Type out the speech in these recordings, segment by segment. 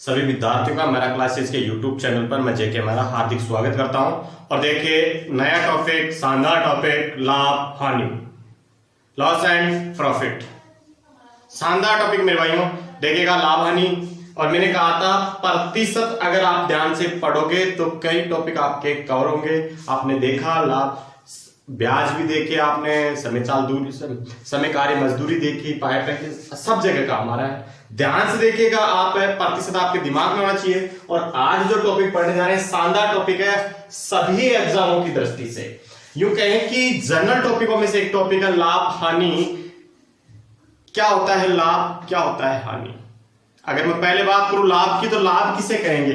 सभी विद्यार्थियों का मेरा क्लासेस के YouTube चैनल पर मैं जेके मेरा हार्दिक स्वागत करता हूं। और देखिए नया टॉपिक, शानदार टॉपिक, लाभ हानि, लॉस एंड प्रॉफिट। शानदार टॉपिक मेरे भाइयों, देखिएगा लाभ हानि। और मैंने कहा था प्रतिशत अगर आप ध्यान से पढ़ोगे तो कई टॉपिक आपके कवर होंगे। आपने देखा लाभ, ब्याज भी देखे आपने, समय चाल दूरी, समय कार्य मजदूरी देखी, पाया पैकेज, सब जगह का हमारा है। ध्यान से देखिएगा आप, प्रतिशत आपके दिमाग में होना चाहिए। और आज जो टॉपिक पढ़ने जा रहे हैं शानदार टॉपिक है सभी एग्जामों की दृष्टि से। यूं कहें कि जनरल टॉपिकों में से एक टॉपिक है लाभ हानि। क्या होता है लाभ, क्या होता है हानि। अगर मैं पहले बात करूं लाभ की, तो लाभ किसे कहेंगे,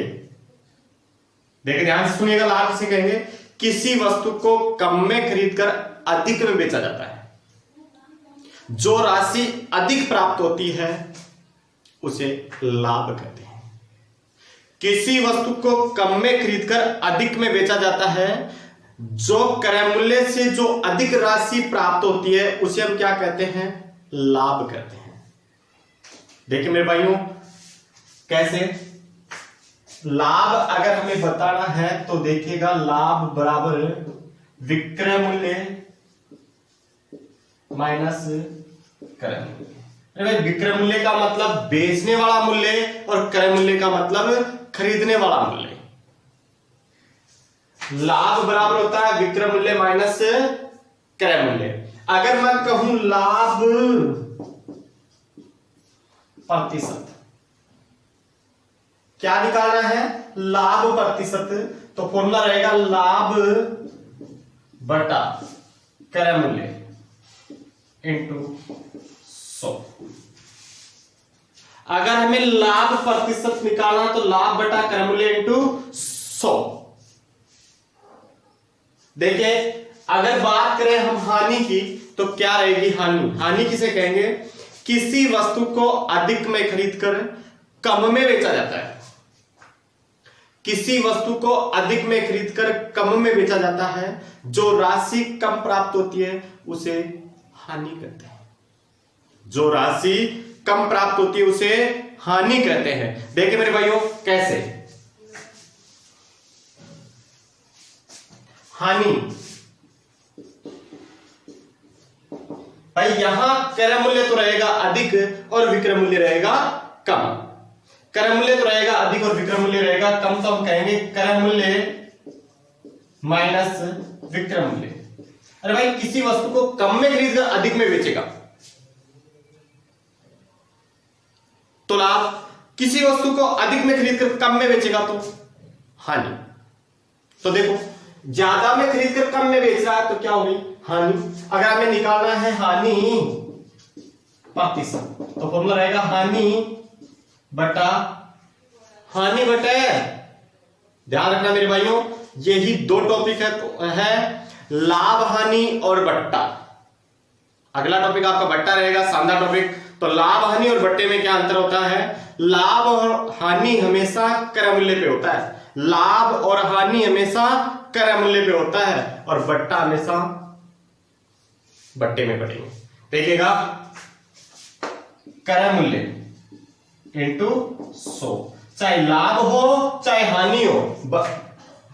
देखिए ध्यान से सुनिएगा। लाभ किसे कहेंगे? किसी वस्तु को कम में खरीदकर अधिक में बेचा जाता है, जो राशि अधिक प्राप्त होती है उसे लाभ कहते हैं। किसी वस्तु को कम में खरीदकर अधिक में बेचा जाता है, जो क्रय मूल्य से जो अधिक राशि प्राप्त होती है उसे हम क्या कहते हैं? लाभ कहते हैं। देखिए मेरे भाइयों, कैसे लाभ अगर हमें बताना है तो देखिएगा लाभ बराबर विक्रय मूल्य माइनस क्रय मूल्य। अरे विक्रय मूल्य का मतलब बेचने वाला मूल्य और क्रय मूल्य का मतलब खरीदने वाला मूल्य। लाभ बराबर होता है विक्रय मूल्य माइनस क्रय मूल्य। अगर मैं कहूं लाभ प्रतिशत, क्या निकालना है? लाभ प्रतिशत। तो फॉर्मूला रहेगा लाभ बटा क्रय मूल्य इंटू 100। अगर हमें लाभ प्रतिशत निकालना तो लाभ बटा क्रय मूल्य इंटू 100। देखिए अगर बात करें हम हानि की तो क्या रहेगी हानि? हानि किसे कहेंगे? किसी वस्तु को अधिक में खरीदकर कम में बेचा जाता है। किसी वस्तु को अधिक में खरीदकर कम में बेचा जाता है, जो राशि कम प्राप्त होती है उसे हानि कहते हैं। जो राशि कम प्राप्त होती है उसे हानि कहते हैं। देखिए मेरे भाइयों कैसे हानि, भाई यहां क्रय मूल्य तो रहेगा अधिक और विक्रय मूल्य रहेगा कम। क्रय मूल्य तो रहेगा अधिक और विक्रय मूल्य रहेगा कम, तो हम कहेंगे क्रय मूल्य माइनस विक्रय मूल्य। अरे भाई किसी वस्तु को कम में खरीदकर अधिक में बेचेगा तो लाभ, किसी वस्तु को अधिक में खरीदकर कम में बेचेगा तो हानि। तो देखो ज्यादा में खरीदकर कम में बेच रहा है तो क्या होगी? हानि। अगर हमें निकालना है हानि प्रतिशत तो फॉर्मूला रहेगा हानि बटा ध्यान रखना मेरे भाइयों, यही दो टॉपिक है लाभ हानि और बट्टा। अगला टॉपिक आपका बट्टा रहेगा, शानदार टॉपिक। तो लाभ हानि और बट्टे में क्या अंतर होता है? लाभ और हानि हमेशा क्रय मूल्य पे होता है। लाभ और हानि हमेशा क्रय मूल्य पे होता है और बट्टा हमेशा बट्टे में पड़ेंगे। देखिएगा क्रय मूल्य इंटू 100, चाहे लाभ हो चाहे हानि हो,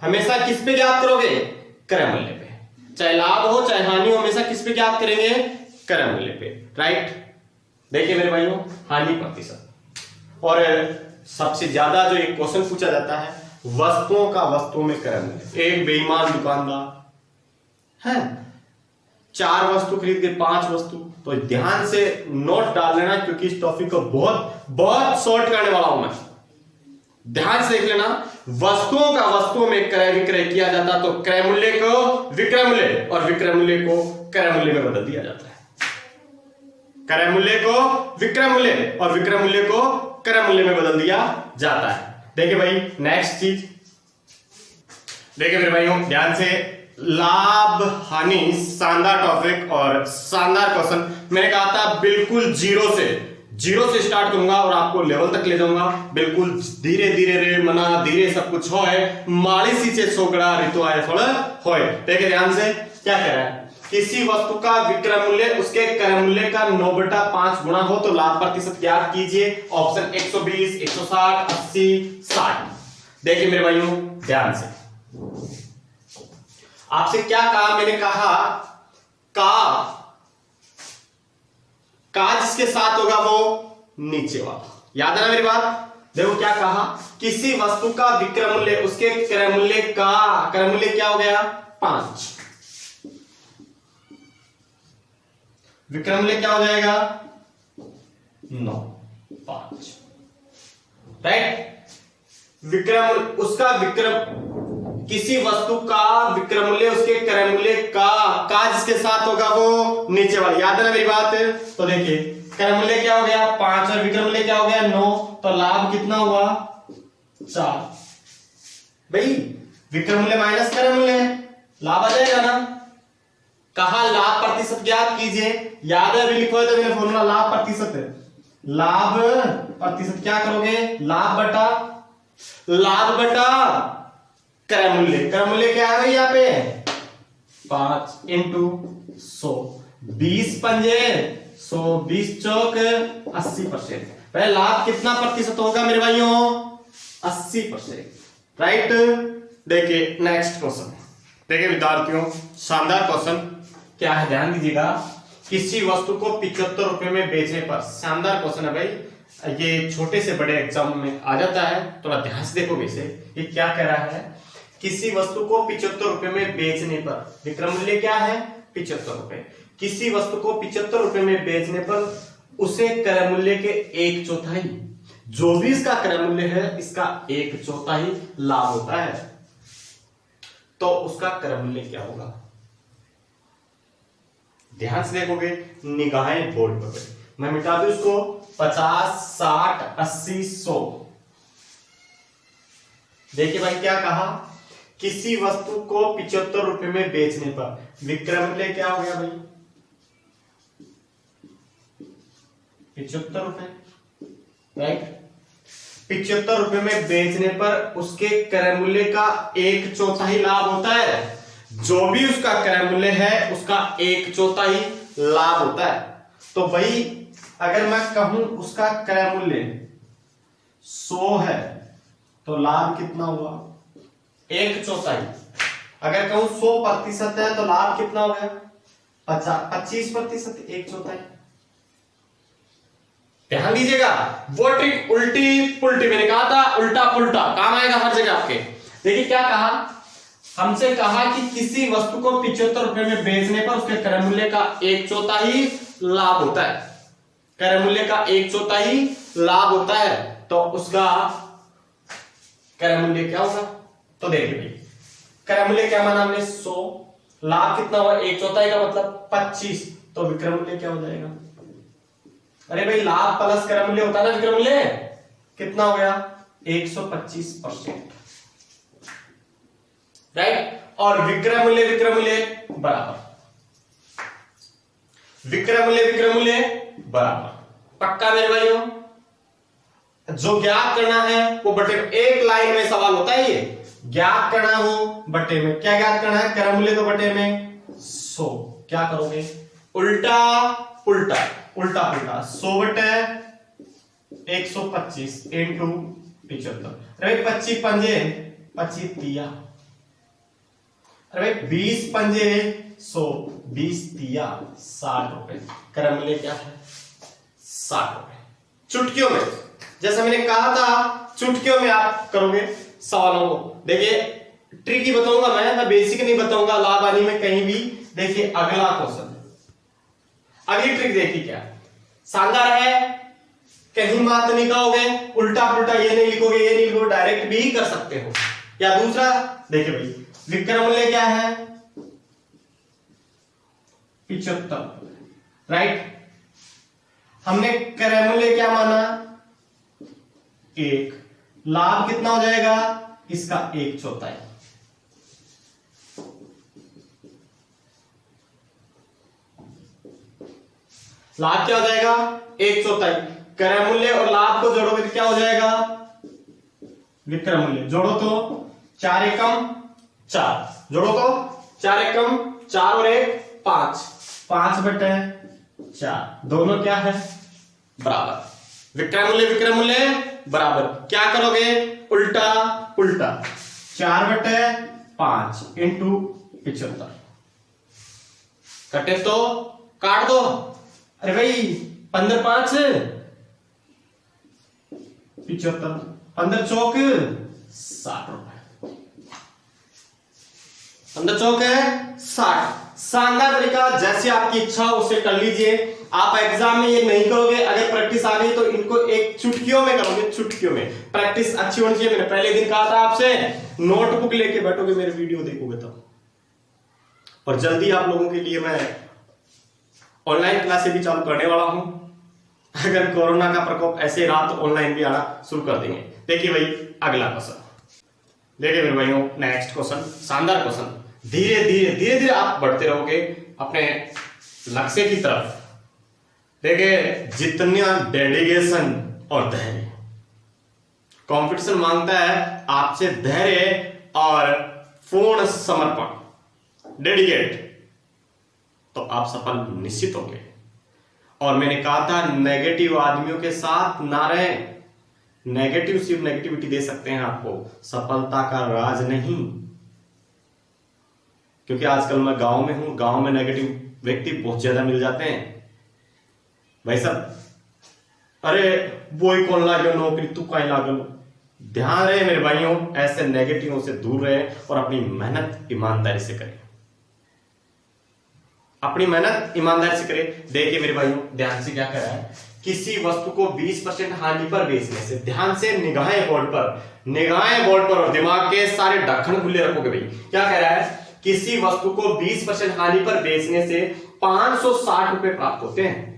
हमेशा किस पे ज्ञात करोगे? क्रय मूल्य पे। चाहे लाभ हो चाहे हानि हो, हमेशा किस पे ज्ञात करेंगे? क्रय मूल्य पे, राइट। देखिए मेरे भाइयों हानि प्रतिशत। और सबसे ज्यादा जो एक क्वेश्चन पूछा जाता है वस्तुओं का वस्तुओं में क्रय मूल्य। एक बेईमान दुकानदार है, 4 वस्तु खरीद के 5 वस्तु। तो ध्यान से नोट डाल लेना, क्योंकि इस टॉपिक को बहुत शॉर्ट करने वाला हूं मैं। ध्यान से देख लेना, वस्तुओं का वस्तुओं में क्रय विक्रय किया जाता तो क्रय मूल्य को विक्रय मूल्य और विक्रय मूल्य को क्रय मूल्य में बदल दिया जाता है। क्रय मूल्य को विक्रय मूल्य और विक्रय मूल्य को क्रय मूल्य में बदल दिया जाता है। देखिए भाई नेक्स्ट चीज, देखिए मेरे भाइयों ध्यान से, लाभ हानि शानदार टॉपिक और शानदार क्वेश्चन। मैंने कहा था बिल्कुल जीरो से स्टार्ट करूंगा और आपको लेवल तक ले जाऊंगा। बिल्कुल धीरे धीरे रे मना धीरे सब कुछ होए, माली सी से छोकड़ा ऋतु आए थोड़ा होए। देखिए ध्यान से क्या कह रहा है, किसी वस्तु का विक्रय मूल्य उसके क्रय मूल्य का 9/5 गुना हो तो लाभ प्रतिशत ज्ञात कीजिए। ऑप्शन 120, 160, 80, 60। देखिए मेरे भाइयों ध्यान से, आपसे क्या कहा, मैंने कहा का जिसके साथ होगा वो नीचे वाला, याद है ना मेरी बात। देखो क्या कहा, किसी वस्तु का विक्रय मूल्य उसके क्रय मूल्य क्या हो गया 5, विक्रय मूल्य क्या हो जाएगा 9, 5, राइट। किसी वस्तु का विक्रय मूल्य उसके क्रय मूल्य का जिसके साथ होगा वो नीचे वाला, याद है ना मेरी बात। तो देखिए क्रय मूल्य क्या हो गया 5 और विक्रय मूल्य क्या हो गया 9, तो लाभ कितना हुआ 4। भाई विक्रय मूल्य माइनस क्रय मूल्य, लाभ आ जाएगा ना। कहा लाभ प्रतिशत ज्ञात कीजिए, याद है अभी लिखो है तो मैंने फॉर्मूला लाभ प्रतिशत क्या करोगे, लाभ बटा क्रय मूल्य क्या है भाई यहाँ पे 5 इंटू 100, 20 पंजे 100, 20 चौक 80%। पहले लाभ कितना प्रतिशत होगा मेरे भाइयों 80%, राइट। देखिए नेक्स्ट क्वेश्चन, देखिए विद्यार्थियों शानदार क्वेश्चन क्या है, ध्यान दीजिएगा। किसी वस्तु को 75 रुपए में बेचने पर, शानदार क्वेश्चन है भाई, ये छोटे से बड़े एग्जाम में आ जाता है, थोड़ा ध्यान से देखोगे इसे। ये क्या कह रहा है, किसी वस्तु को 75 रुपए में बेचने पर, विक्रय मूल्य क्या है 75 रुपए, किसी वस्तु को 75 रुपए में बेचने पर उसे क्रय मूल्य के 1/4, जो भी इसका क्रय मूल्य है इसका 1/4 लाभ होता है, तो उसका क्रय मूल्य क्या होगा। ध्यान से देखोगे, निगाहें बोर्ड पर, मैं मिटा दूं इसको, 50, 60, 80, 100। देखिए भाई क्या कहा, किसी वस्तु को 75 रुपए में बेचने पर विक्रय मूल्य क्या हो गया भाई 75 रुपए, राइट। 75 रुपए में बेचने पर उसके क्रय मूल्य का 1/4 लाभ होता है, जो भी उसका क्रय मूल्य है उसका 1/4 लाभ होता है। तो भाई अगर मैं कहूं उसका क्रय मूल्य 100 है तो लाभ कितना हुआ 1/4। अगर कहूं 100% है तो लाभ कितना हो गया 25%, 1/4। ध्यान दीजिएगा, वो ट्रिक उल्टी पुल्टी, मैंने कहा था उल्टा पुल्टा काम आएगा हर जगह आपके। देखिए क्या कहा, हमसे कहा कि किसी वस्तु को 75 रुपए में बेचने पर उसके क्रय मूल्य का 1/4 लाभ होता है, क्रय मूल्य का 1/4 लाभ होता है, तो उसका क्रय मूल्य क्या होगा। तो देखिए भाई क्रय मूल्य क्या माना हमने 100, लाभ कितना हुआ 1/4 का मतलब 25, तो विक्रय मूल्य क्या हो जाएगा, अरे भाई लाभ प्लस क्रय मूल्य होता है ना, विक्रय मूल्य कितना हो गया 125%, राइट। और विक्रय मूल्य बराबर, विक्रय मूल्य बराबर, पक्का मेरे भाइयों। जो ज्ञात करना है वो बटे में, एक लाइन में सवाल होता है, ये ज्ञात करना हो बटे में, क्या ज्ञात करना है क्रय मूल्य तो बटे में 100, क्या करोगे उल्टा पुल्टा 100 बटे 125 इंटू 75, अरे 25 पंजे 25 तिया, अरे 20 पंजे 100, 20 तिया 60 रुपए, क्रय मूल्य क्या है 60 रुपए। चुटकियों में, जैसा मैंने कहा था चुटकियों में आप करोगे सवालों को। देखिए ट्रिक ही बताऊंगा मैं बेसिक नहीं बताऊंगा लाभ हानि में कहीं भी। देखिए अगला क्वेश्चन, अगली ट्रिक देखिए क्या शानदार है, कहीं मात नहीं कहोगे, उल्टा पुल्टा ये नहीं लिखोगे, डायरेक्ट भी कर सकते हो। या दूसरा देखिए भाई विक्रय मूल्य क्या है 75, राइट। हमने क्रय मूल्य क्या माना 1, लाभ कितना हो जाएगा इसका 1/4, लाभ क्या हो जाएगा 1/4, क्रय मूल्य और लाभ को जोड़ोगे तो क्या हो जाएगा विक्रय मूल्य, जोड़ो तो 4 एकम 4, जोड़ो तो 4 एकम 4 और 1 5, 5/4, दोनों क्या है बराबर। विक्रय मूल्य बराबर, क्या करोगे उल्टा उल्टा, 4/5 इंटू 75, कटे तो काट दो। अरे भाई 15×5 75, 15 चौक 60 रुपए, 15 चौक है 60। शानदार तरीका, जैसे आपकी इच्छा हो उसे कर लीजिए। आप एग्जाम में ये नहीं करोगे, अगर प्रैक्टिस आ गई तो इनको एक चुटकियों में करोगे, चुटकियों में। प्रैक्टिस अच्छी होनी चाहिए। मैंने पहले दिन कहा था आपसे, नोटबुक लेके बैठोगे, मेरे वीडियो देखोगे तब। और जल्दी आप लोगों के लिए मैं ऑनलाइन क्लासेस भी चालू करने वाला हूं। अगर कोरोना का प्रकोप ऐसे रहा तो ऑनलाइन भी आना शुरू कर देंगे। देखिए भाई अगला क्वेश्चन, देखिए मेरे भाइयों नेक्स्ट क्वेश्चन, शानदार क्वेश्चन। धीरे धीरे आप बढ़ते रहोगे अपने लक्ष्य की तरफ। देखिए जितना डेडिकेशन और धैर्य, कंपटीशन मांगता है आपसे धैर्य और पूर्ण समर्पण, डेडिकेट, तो आप सफल निश्चित होंगे। और मैंने कहा था नेगेटिव आदमियों के साथ ना रहें। नेगेटिव सिर्फ नेगेटिविटी दे सकते हैं आपको, सफलता का राज नहीं। क्योंकि आजकल मैं गांव में हूं, गांव में नेगेटिव व्यक्ति बहुत ज्यादा मिल जाते हैं भाई साहब। अरे वो ही कौन लागो नौकरी, तू कहीं लागो। ध्यान रहे मेरे भाइयों, ऐसे नेगेटिवों से दूर रहे और अपनी मेहनत ईमानदारी से करें, अपनी मेहनत ईमानदारी से करें। देखिए मेरे भाइयों ध्यान से क्या कह रहा है, किसी वस्तु को 20% हानि पर बेचने से, ध्यान से निगाहें बोर्ड पर और दिमाग के सारे ढक्कन खुले रखोगे भाई। क्या कह रहा है, किसी वस्तु को 20% हानि पर बेचने से 560 रुपए प्राप्त होते हैं।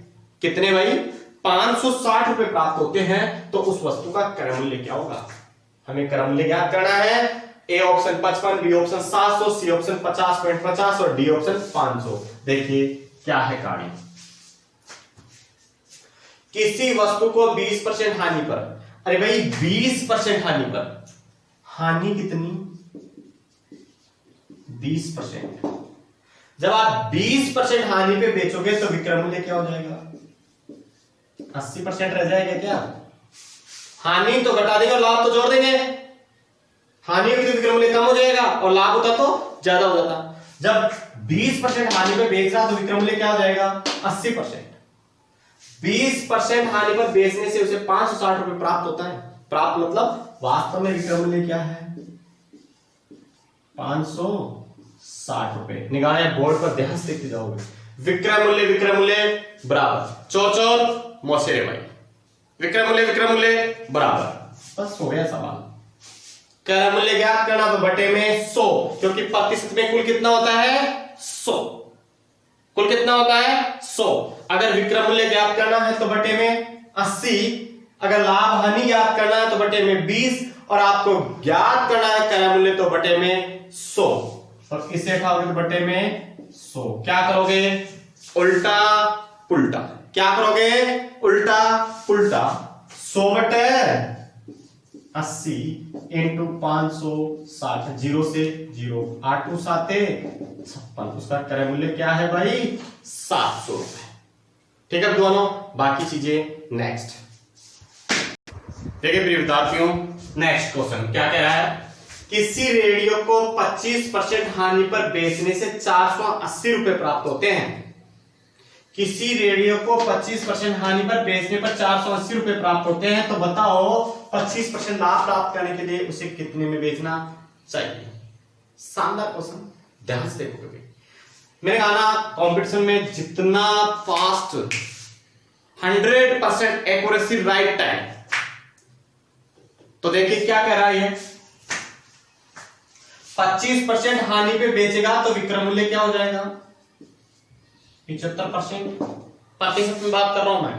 कितने भाई, 560 रुपए प्राप्त होते हैं। तो उस वस्तु का क्रय मूल्य क्या होगा, हमें क्रय मूल्य ज्ञात करना है। A option 55, B option 700, C option 50.50 और डी ऑप्शन 500। देखिए क्या है कार्य, किसी वस्तु को 20% हानि पर, अरे भाई 20% हानि पर, हानि कितनी 20%। जब आप 20% हानि पे बेचोगे तो विक्रय मूल्य क्या हो जाएगा, 80% रह जाएगा क्या। हानि तो घटा देंगे और लाभ तो जोड़ देंगे। हानि होगी तो विक्रय मूल्य कम हो जाएगा और लाभ होता तो ज्यादा हो जाता। जब 20% हानि पे बेच रहा तो विक्रय मूल्य क्या हो जाएगा 80%। 20% हानि पर बेचने से उसे 560 रुपए प्राप्त होता है। प्राप्त मतलब वास्तव में विक्रय मूल्य क्या है 560 रुपए। निगाहें बोर्ड पर ध्यान से देखते जाओगे। विक्रय मूल्य बराबर चौर मौसेरे भाई, विक्रय मूल्य बराबर, बस हो गया सवाल। क्रय मूल्य ज्ञात करना तो बटे में 100, क्योंकि प्रतिशत में कुल कितना होता है 100, कुल कितना होता है 100। अगर विक्रय मूल्य ज्ञात करना है तो बटे में 80, अगर लाभ हानि ज्ञात करना है तो बटे में 20 और आपको ज्ञात करना है क्रय मूल्य तो बटे में 100। और इसे उठाओगे तो बटे में 100। क्या करोगे उल्टा पुल्टा, क्या करोगे उल्टा पुल्टा। 100 बटे 80 इंटू 560, 0 से 0, 8 2 7 56, उसका क्रय मूल्य क्या है भाई 700 रुपए। ठीक है दोनों, बाकी चीजें नेक्स्ट। देखिए प्रिय विद्यार्थियों नेक्स्ट क्वेश्चन क्या कह रहा है, किसी रेडियो को 25% हानि पर बेचने से 480 रुपए प्राप्त होते हैं। किसी रेडियो को 25% हानि पर बेचने पर 480 रुपए प्राप्त होते हैं, तो बताओ 25% लाभ प्राप्त करने के लिए उसे कितने में बेचना चाहिए। शानदार क्वेश्चन, ध्यान से देखोगे। मैंने कहा ना कंपटीशन में जितना फास्ट 100% एक्यूरेसी राइट टाइम। तो देखिए क्या कह रहा है, 25% हानि पे बेचेगा तो विक्रय मूल्य क्या हो जाएगा 75%। प्रतिशत में बात कर रहा हूं मैं।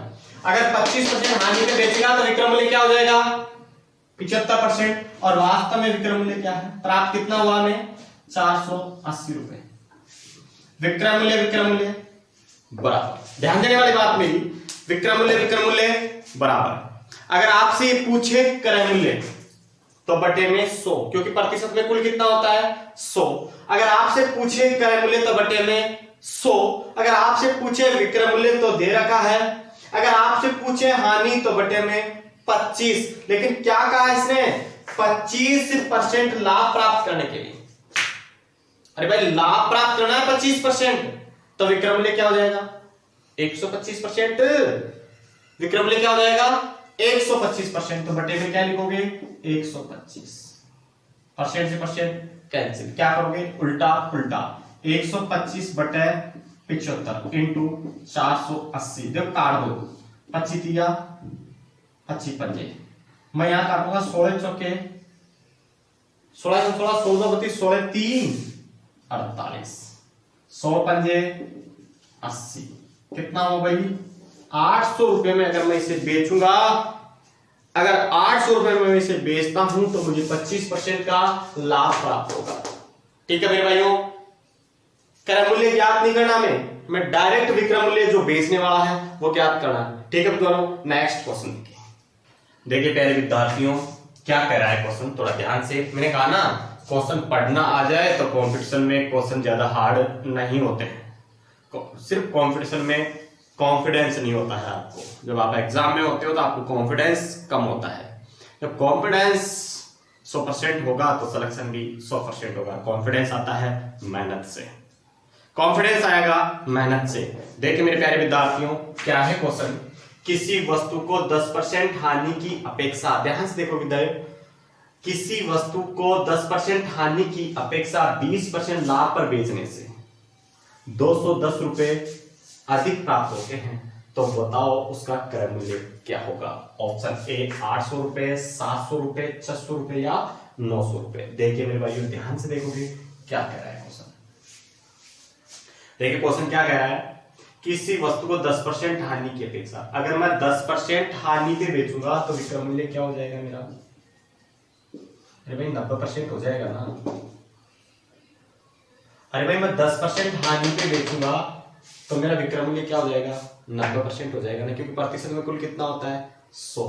अगर 25% हानि पे बेचेगा तो विक्रय मूल्य क्या हो जाएगा 75%। और वास्तव में विक्रय मूल्य क्या है प्राप्त कितना हुआ हमें 480 रुपए। विक्रय मूल्य बराबर, ध्यान देने वाली बात मेरी, विक्रय मूल्य बराबर। अगर आपसे ये पूछे क्रय मूल्य तो बटे में 100, क्योंकि प्रतिशत में कुल कितना होता है 100। अगर आपसे पूछे क्रय मूल्य तो बटे में अगर आपसे पूछे विक्रय मूल्य तो दे रखा है, अगर आपसे पूछे हानि तो बटे में 25, लेकिन क्या कहा इसने 25% लाभ प्राप्त करने के लिए। अरे भाई लाभ प्राप्त करना है 25%, तो विक्रय मूल्य क्या हो जाएगा 125%। विक्रय मूल्य क्या हो जाएगा 125%, तो बटे में क्या लिखोगे 125, परसेंट से परसेंट कैंसिल, क्या करोगे उल्टा उल्टा 125 बटे 75 इंटू 480, देखो काट दो 25 दिया 25 पंजे, मैं यहां काटूंगा 16 चौके 16 16 16 32 16 3 48, 100 पंजे 80, कितना हो भाई 800 रुपए में अगर मैं इसे बेचूंगा, अगर 800 रुपए में मैं इसे बेचता हूं तो मुझे 25% का लाभ प्राप्त होगा। ठीक है मेरे भाइयों, क्रय मूल्य ज्ञात नहीं करना मैं डायरेक्ट विक्रय मूल्य जो बेचने वाला है वो ज्ञात करना है। ठीक है दोनों, नेक्स्ट क्वेश्चन देखिए प्यारे विद्यार्थियों क्या कह रहा है क्वेश्चन, थोड़ा ध्यान से। मैंने कहा ना क्वेश्चन पढ़ना आ जाए तो कंपटीशन में क्वेश्चन ज्यादा हार्ड नहीं होते हैं, सिर्फ कंपटीशन में कॉन्फिडेंस नहीं होता है आपको, जब आप एग्जाम में होते हो तो आपको कॉन्फिडेंस कम होता है। जब कॉन्फिडेंस 100% होगा तो सिलेक्शन भी 100% होगा। कॉन्फिडेंस आता है मेहनत से, कॉन्फिडेंस आएगा मेहनत से। देखिए मेरे प्यारे विद्यार्थियों क्या है क्वेश्चन, किसी वस्तु को 10% हानि की अपेक्षा, ध्यान से देखो विद्यार्थी, किसी वस्तु को 10% हानि की अपेक्षा 20% लाभ पर बेचने से 210 रुपए अधिक प्राप्त होते हैं, तो बताओ उसका क्रय मूल्य क्या होगा। ऑप्शन ए 800 रुपए, 700 रुपए, 600 रुपए या 900 रुपए। देखिए मेरे भाइयों ध्यान से देखोगे क्या कह रहा है क्वेश्चन। देखिए क्वेश्चन क्या कह रहा है, किसी वस्तु को 10% हानि की अपेक्षा, अगर मैं 10% हानि पे बेचूंगा तो विक्रय मूल्य क्या हो जाएगा मेरा, अरे भाई 90% हो जाएगा ना। अरे भाई मैं 10% हानि पे बेचूंगा तो मेरा विक्रय मूल्य क्या हो जाएगा 90% हो जाएगा ना, क्योंकि प्रतिशत में कुल कितना होता है 100,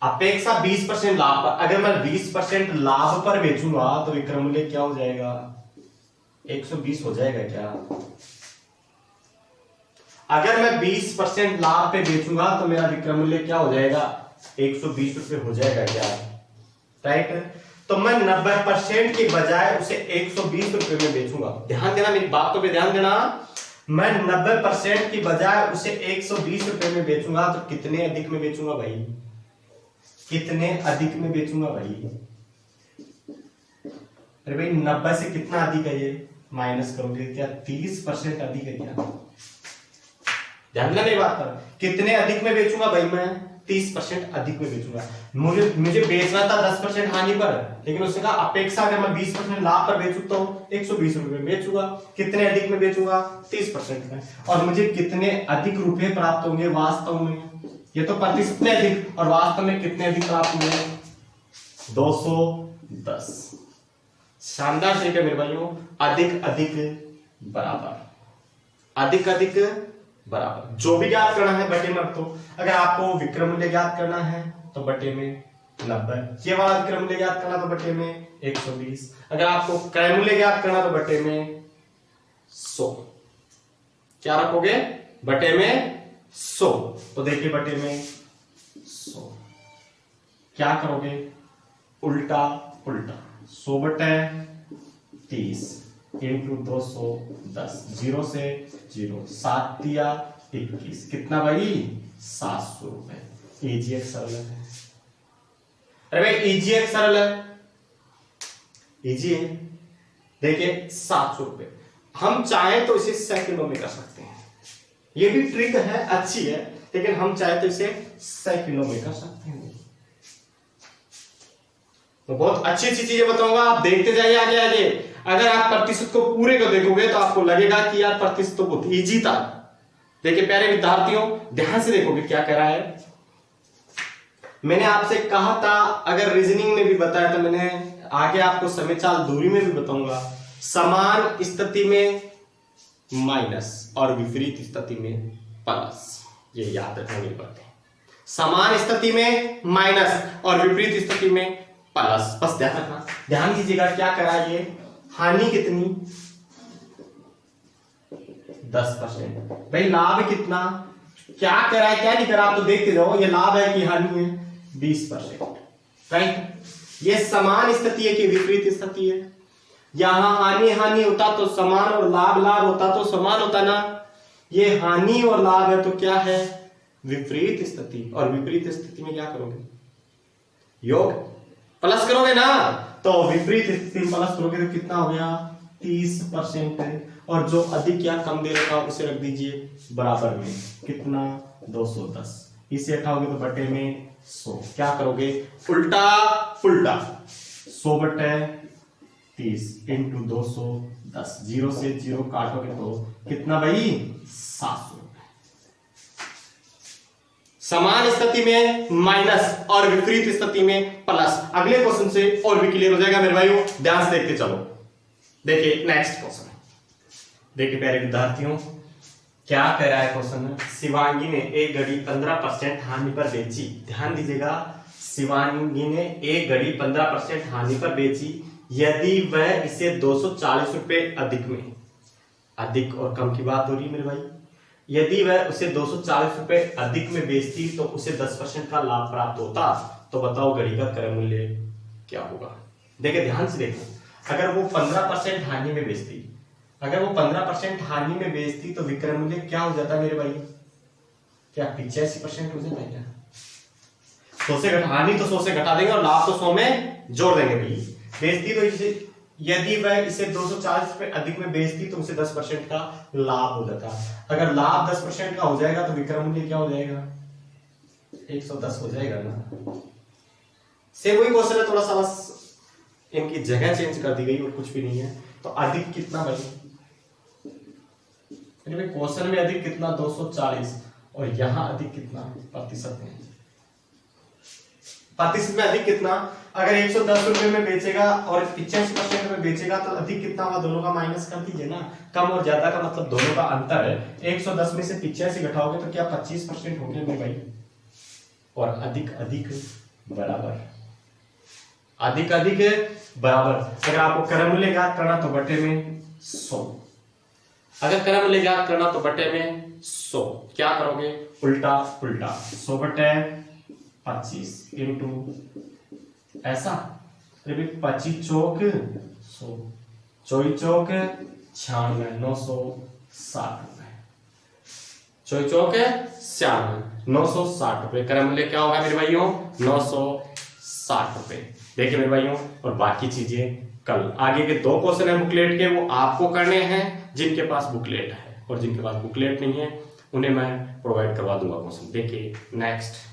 अपेक्षा 20% लाभ पर। अगर मैं 20% लाभ पर बेचूंगा तो विक्रय मूल्य क्या हो जाएगा 120 हो जाएगा क्या। अगर मैं 20% लाभ पे बेचूंगा तो मेरा विक्रय मूल्य क्या हो जाएगा 120 रुपए हो जाएगा क्या, राइट। तो मैं 90% के बजाय उसे 120 रुपए में बेचूंगा। ध्यान देना मेरी बातों पे ध्यान देना, मैं 90% की बजाय उसे 120 रुपए में बेचूंगा तो कितने अधिक में बेचूंगा भाई, कितने अधिक में बेचूंगा भाई। अरे भाई 90 से कितना अधिक है, ये माइनस करोगे क्या 30% अधिक है क्या। ध्यान देना मेरी बात पर, कितने अधिक में बेचूंगा भाई, मैं 30% अधिक में बेचूंगा। मुझे बेचना था 10% हानि पर, लेकिन उसने कहा अपेक्षा अगर मैं 20% लाभ पर बेचूं तो 120 रुपए में बेचूंगा। कितने अधिक में बेचूंगा 30% में, और मुझे कितने अधिक रुपए प्राप्त होंगे वास्तव में, ये तो प्रतिशत में अधिक, और वास्तव में कितने अधिक प्राप्त होंगे 210। शानदार तरीका मेरे भाइयों, अधिक अधिक बराबर, अधिक अधिक बराबर। जो भी ज्ञात करना है बटे में रख दो। अगर आपको विक्रय मूल्य ज्ञात करना है तो बटे में 90, ये वाला विक्रय मूल्य ज्ञात करना तो बटे में 120, अगर आपको क्रय मूल्य ज्ञात करना तो बटे में 100। क्या रखोगे बटे में 100, तो देखिए बटे में 100 क्या करोगे उल्टा उल्टा, 100 बटे 30 इंटू 210, 0 से 0, 7 दिया 21, कितना भाई 700 रुपए। इजी एक सरल है, अरे भाई इजी एक सरल है, इजी है। देखिए 700 रुपए, हम चाहें तो इसे सैकड़ों में कर सकते हैं, ये भी ट्रिक है अच्छी है, लेकिन हम चाहे तो इसे सैकड़ों में कर सकते हैं। तो बहुत अच्छी अच्छी चीजें बताऊंगा, आप देखते जाइए आगे आगे। अगर आप प्रतिशत को पूरे को देखोगे तो आपको लगेगा कि यार प्रतिशत तो बहुत इजी था। देखिए प्यारे विद्यार्थियों ध्यान से देखोगे क्या कह रहा है। मैंने आपसे कहा था, अगर रीजनिंग में भी बताया था मैंने, आगे आपको समय चाल दूरी में भी बताऊंगा। समान स्थिति में माइनस और विपरीत स्थिति में प्लस, ये याद रखना मेरी बात है। समान स्थिति में माइनस और विपरीत स्थिति में प्लस, बस ध्यान रखना। ध्यान दीजिएगा क्या करा ये, हानि कितनी 10%। भाई लाभ कितना, क्या करा है क्या नहीं करा, आप तो देखते जाओ, ये लाभ है कि हानि है, 20%, राइट। ये समान स्थिति है कि विपरीत स्थिति है, यहां हानि हानि होता तो समान और लाभ लाभ होता तो समान होता ना, ये हानि और लाभ है तो क्या है, विपरीत स्थिति। और विपरीत स्थिति में क्या करोगे, योग प्लस करोगे ना, तो विपरीत स्थिति में प्लस करोगे तो कितना हो गया, 30% है। और जो अधिक या कम दे रखा उसे रख दीजिए बराबर में, कितना, 210। इसे हटाओगे तो बटे में 100, क्या करोगे, उल्टा पुल्टा, 100 बटे 30 इंटू 210, 0 से 0 काटोगे तो कितना भाई, 700। समान स्थिति में माइनस और विपरीत स्थिति में प्लस। अगले क्वेश्चन से और भी क्लियर हो जाएगा मेरे भाइयों, ध्यान से देखते चलो। देखिए नेक्स्ट क्वेश्चन, देखिए प्यारे विद्यार्थियों क्या कह रहा है क्वेश्चन, शिवांगी ने एक घड़ी 15% हानि पर बेची। ध्यान दीजिएगा, शिवांगी ने एक घड़ी 15% हानि पर बेची यदि वह इसे 240 रुपए अधिक में, अधिक और कम की बात हो रही है मेरे भाई, यदि वह उसे 240 रुपए अधिक में बेचती तो उसे 10% का लाभ प्राप्त होता। तो बताओ घड़ी का क्रय मूल्य क्या होगा। देखिए ध्यान से देखो, अगर वो 15% हानि में बेचती, अगर वो 15% हानि में बेचती तो विक्रय मूल्य क्या हो जाता है मेरे भाई, क्या 85% हो जाता है क्या, 100 से घटा, हानि तो 100 से घटा देंगे और लाभ तो 100 में जोड़ देंगे भाई। बेचती तो इसे, यदि वह इसे 240 रुपए अधिक में बेचती तो उसे 10% का लाभ हो जाता। अगर लाभ 10% का हो जाएगा तो विक्रय मूल्य क्या हो जाएगा, 110 हो जाएगा ना। से वही क्वेश्चन है, थोड़ा सा बस इनकी जगह चेंज कर दी गई और कुछ भी नहीं है। तो अधिक कितना भाई, क्वेश्चन में अधिक कितना, 240, और यहां अधिक कितना, प्रतिशत में, प्रतिशत में अधिक कितना, अगर 110 रुपए में बेचेगा और 85% में बेचेगा तो अधिक कितना हुआ, दोनों का माइनस कर दीजिए ना, कम और ज्यादा का मतलब दोनों का अंतर है। 110 में से 85 घटाओगे तो क्या 25% हो गया मेरे भाई। और अधिक अधिक बराबर, अधिक अधिक बराबर। अगर आपको क्रय मूल्य ज्ञात करना तो बटे में 100, अगर क्रय मूल्य ज्ञात करना तो बटे में 100, क्या करोगे, उल्टा उल्टा, 100 बटे 25 इंटू ऐसा, 25 चौक 100, 24 चौक 96, 960 रुपए, 24 चौक 96, 960 रुपए। क्रय मूल्य क्या होगा मेरे भाइयों, 960 रुपए। देखिए मेरे भाइयों, और बाकी चीजें कल आगे के 2 क्वेश्चन है बुकलेट के, वो आपको करने हैं जिनके पास बुकलेट है, और जिनके पास बुकलेट नहीं है उन्हें मैं प्रोवाइड करवा दूंगा क्वेश्चन। देखिए नेक्स्ट